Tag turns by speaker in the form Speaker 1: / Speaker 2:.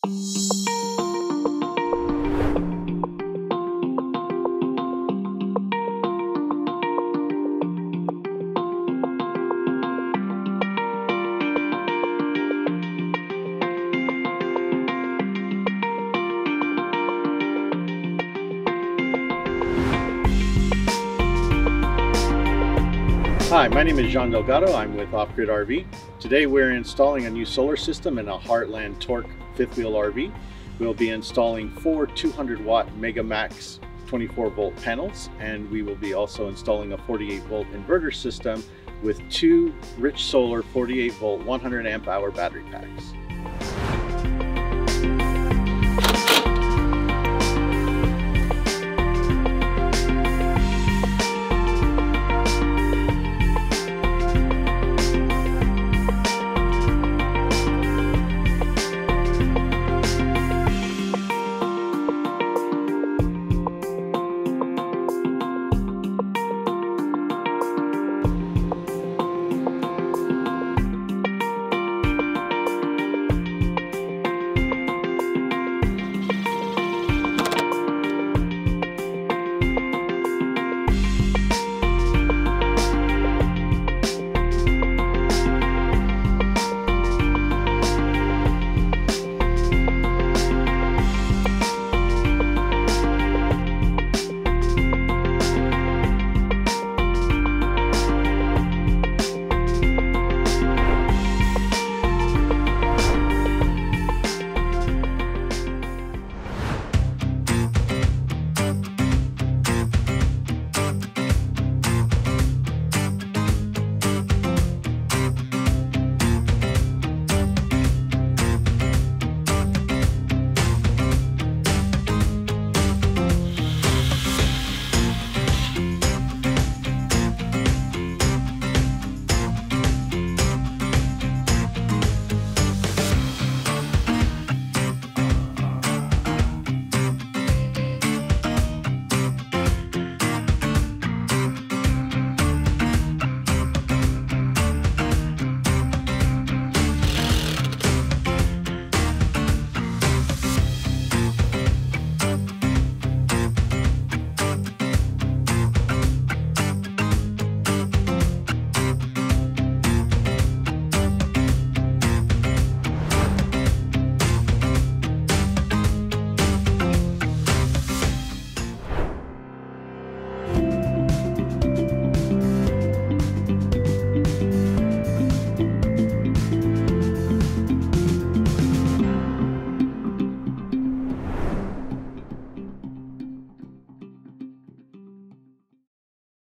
Speaker 1: Hi, my name is Jean Delgado. I'm with OffGrid RV. Today we're installing a new solar system in a Heartland Torque fifth wheel RV. We'll be installing 4 200-watt Megamax 24-volt panels, and we will be also installing a 48-volt inverter system with 2 Rich Solar 48-volt 100 amp hour battery packs.